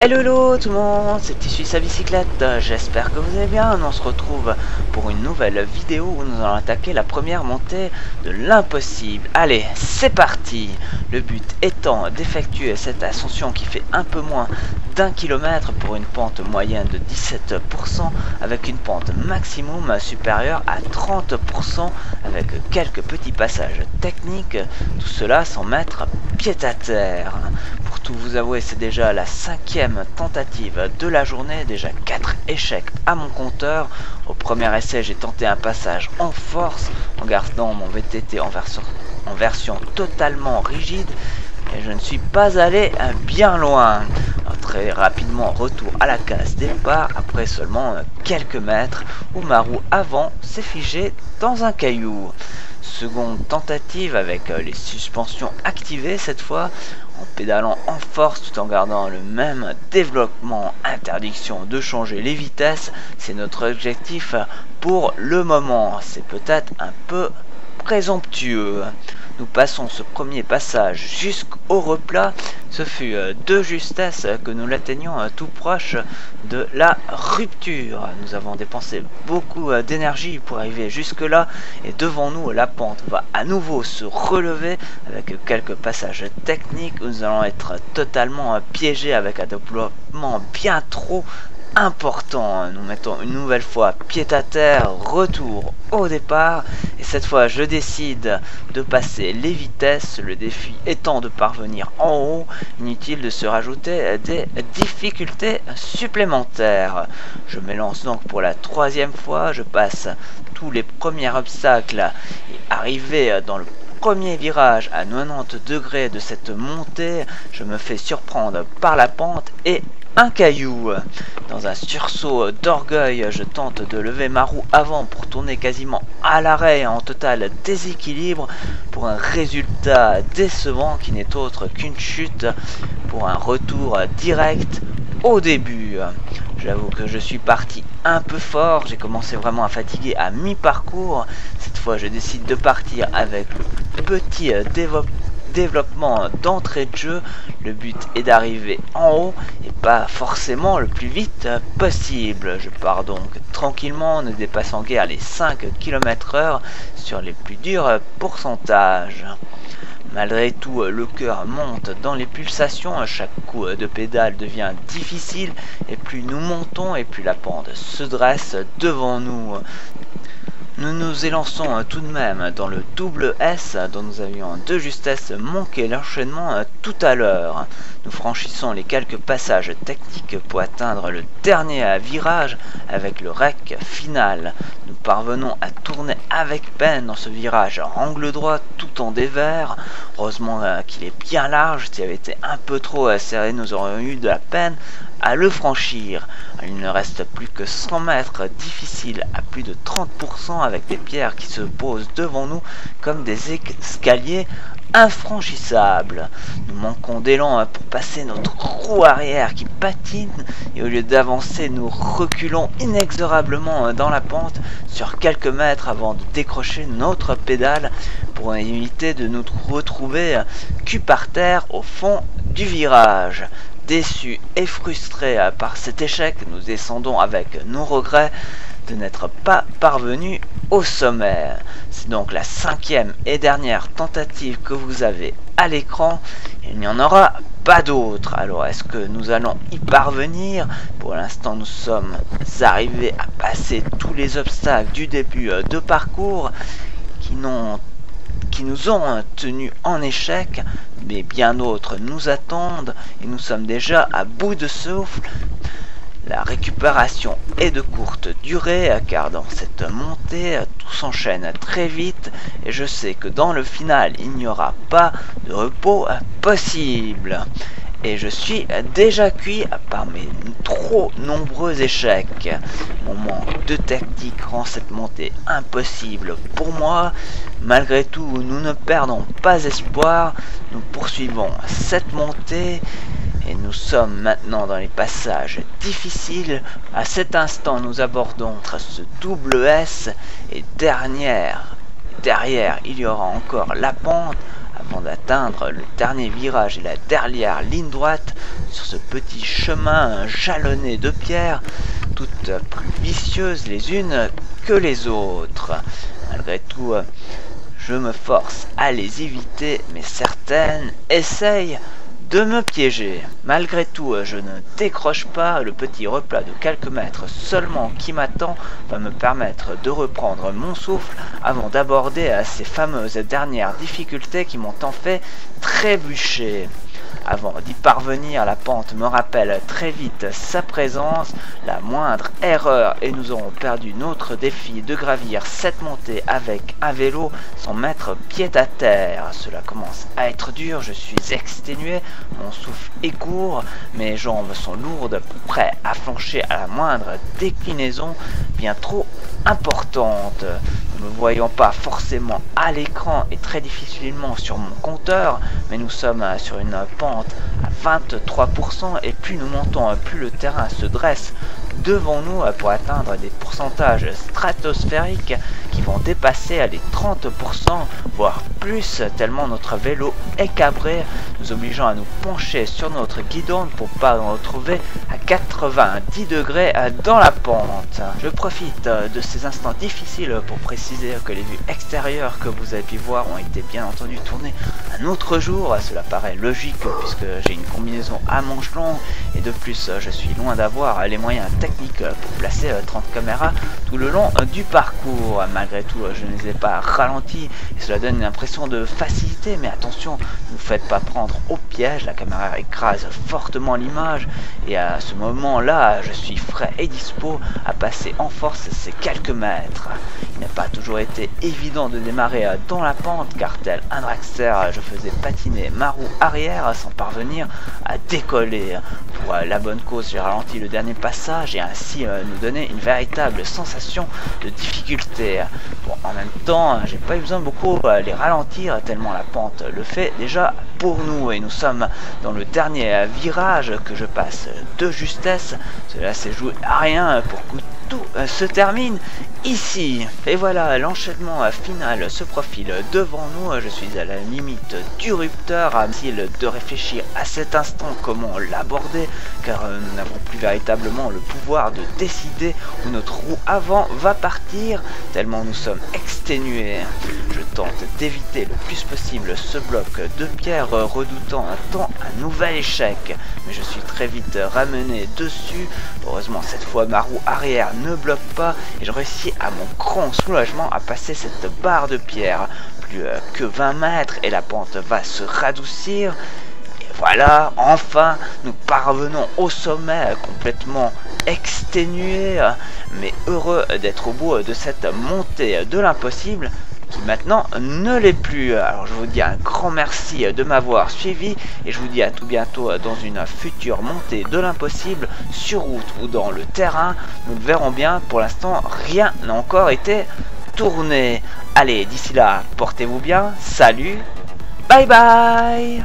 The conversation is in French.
Hello hello tout le monde, c'est Tissu sa bicyclette, j'espère que vous allez bien. On se retrouve pour une nouvelle vidéo où nous allons attaquer la première montée de l'impossible. Allez, c'est parti. Le but étant d'effectuer cette ascension qui fait un peu moins d'1 km pour une pente moyenne de 17% avec une pente maximum supérieure à 30% avec quelques petits passages techniques, tout cela sans mettre pied à terre. Pour tout vous avouer, c'est déjà la 5e tentative de la journée, déjà 4 échecs à mon compteur. Au premier essai, j'ai tenté un passage en force en gardant mon VTT en version totalement rigide et je ne suis pas allé bien loin. Alors, très rapidement, retour à la case départ après seulement quelques mètres où ma roue avant s'est figée dans un caillou. Seconde tentative avec les suspensions activées cette fois, en pédalant en force tout en gardant le même développement. Interdiction de changer les vitesses, c'est notre objectif pour le moment. C'est peut-être un peu présomptueux. Nous passons ce premier passage jusqu'au replat. Ce fut de justesse que nous l'atteignions tout proche de la rupture. Nous avons dépensé beaucoup d'énergie pour arriver jusque là et devant nous la pente va à nouveau se relever avec quelques passages techniques où nous allons être totalement piégés avec un développement bien trop important. Nous mettons une nouvelle fois pied à terre, retour au départ et cette fois je décide de passer les vitesses, le défi étant de parvenir en haut, inutile de se rajouter des difficultés supplémentaires. Je m'élance donc pour la 3e fois, je passe tous les premiers obstacles et arrivé dans le premier virage à 90 degrés de cette montée, je me fais surprendre par la pente et un caillou. Dans un sursaut d'orgueil, je tente de lever ma roue avant pour tourner quasiment à l'arrêt en total déséquilibre pour un résultat décevant qui n'est autre qu'une chute pour un retour direct au début. J'avoue que je suis parti un peu fort, j'ai commencé vraiment à fatiguer à mi-parcours. Cette fois je décide de partir avec le petit développement d'entrée de jeu. Le but est d'arriver en haut et pas forcément le plus vite possible. Je pars donc tranquillement, ne dépassant guère les 5 km/h sur les plus durs pourcentages. Malgré tout, le cœur monte dans les pulsations, chaque coup de pédale devient difficile et plus nous montons et plus la pente se dresse devant nous. Nous nous élançons tout de même dans le double S dont nous avions de justesse manqué l'enchaînement tout à l'heure. Nous franchissons les quelques passages techniques pour atteindre le dernier virage avec le rec final. Nous parvenons à tourner avec peine dans ce virage en angle droit tout en dévers. Heureusement qu'il est bien large, s'il avait été un peu trop serré nous aurions eu de la peine à le franchir. Il ne reste plus que 100 mètres difficiles à plus de 30% avec des pierres qui se posent devant nous comme des escaliers infranchissables. Nous manquons d'élan pour passer notre roue arrière qui patine et au lieu d'avancer nous reculons inexorablement dans la pente sur quelques mètres avant de décrocher notre pédale pour éviter de nous retrouver cul par terre au fond du virage. Déçus et frustrés par cet échec, nous descendons avec nos regrets de n'être pas parvenus au sommet. C'est donc la 5e et dernière tentative que vous avez à l'écran. Il n'y en aura pas d'autre. Alors est-ce que nous allons y parvenir? Pour l'instant nous sommes arrivés à passer tous les obstacles du début de parcours qui nous ont tenus en échec, mais bien d'autres nous attendent et nous sommes déjà à bout de souffle. La récupération est de courte durée car dans cette montée tout s'enchaîne très vite et je sais que dans le final il n'y aura pas de repos possible. Et je suis déjà cuit par mes trop nombreux échecs. Mon manque de tactique rend cette montée impossible pour moi. Malgré tout, nous ne perdons pas espoir. Nous poursuivons cette montée et nous sommes maintenant dans les passages difficiles. À cet instant, nous abordons ce double S et derrière, il y aura encore la pente. À avant d'atteindre le dernier virage et la dernière ligne droite sur ce petit chemin jalonné de pierres, toutes plus vicieuses les unes que les autres. Malgré tout, je me force à les éviter, mais certaines essayent de me piéger. Malgré tout, je ne décroche pas. Le petit replat de quelques mètres seulement qui m'attend va me permettre de reprendre mon souffle avant d'aborder ces fameuses dernières difficultés qui m'ont tant fait trébucher. Avant d'y parvenir, la pente me rappelle très vite sa présence, la moindre erreur et nous aurons perdu notre défi de gravir cette montée avec un vélo sans mettre pied à terre. Cela commence à être dur, je suis exténué, mon souffle est court, mes jambes sont lourdes, prêts à flancher à la moindre déclinaison bien trop importante. Ne me voyons pas forcément à l'écran et très difficilement sur mon compteur, mais nous sommes sur une pente à 23% et plus nous montons, plus le terrain se dresse devant nous pour atteindre des pourcentages stratosphériques qui vont dépasser les 30%, voire plus, tellement notre vélo est cabré, nous obligeant à nous pencher sur notre guidon pour ne pas nous retrouver à 90 degrés dans la pente. Je profite de ces instants difficiles pour préciser que les vues extérieures que vous avez pu voir ont été bien entendu tournées un autre jour. Cela paraît logique puisque j'ai une combinaison à manches longues et de plus je suis loin d'avoir les moyens techniques pour placer 30 caméras tout le long du parcours. Malgré tout, je ne les ai pas ralentis et cela donne une impression de facilité, mais attention, ne vous faites pas prendre au piège, la caméra écrase fortement l'image et à ce moment-là, je suis frais et dispo à passer en force ces quelques mètres. Il n'a pas toujours été évident de démarrer dans la pente car tel un dragster, je faisais patiner ma roue arrière sans parvenir à décoller. Pour la bonne cause, j'ai ralenti le dernier passage et ainsi nous donner une véritable sensation de difficulté. Bon, en même temps, j'ai pas eu besoin de beaucoup les ralentir tellement la pente le fait déjà pour nous et nous sommes dans le dernier virage que je passe de justesse. Cela s'est joué à rien pour que tout se termine ici. Et voilà, l'enchaînement final se profile devant nous. Je suis à la limite du rupteur, à difficile de réfléchir à cet instant comment l'aborder car nous n'avons plus véritablement le pouvoir de décider où notre roue avant va partir tellement nous sommes exténués. Je tente d'éviter le plus possible ce bloc de pierre redoutant un nouvel échec, mais je suis très vite ramené dessus. Heureusement cette fois ma roue arrière ne bloque pas et je réussis à mon grand soulagement à passer cette barre de pierre. Plus que 20 mètres et la pente va se radoucir. Et voilà, enfin nous parvenons au sommet complètement exténués mais heureux d'être au bout de cette montée de l'impossible qui maintenant ne l'est plus. Alors je vous dis un grand merci de m'avoir suivi et je vous dis à tout bientôt dans une future montée de l'impossible sur route ou dans le terrain. Nous le verrons bien, pour l'instant rien n'a encore été tourné. Allez, d'ici là, portez-vous bien, salut, bye bye.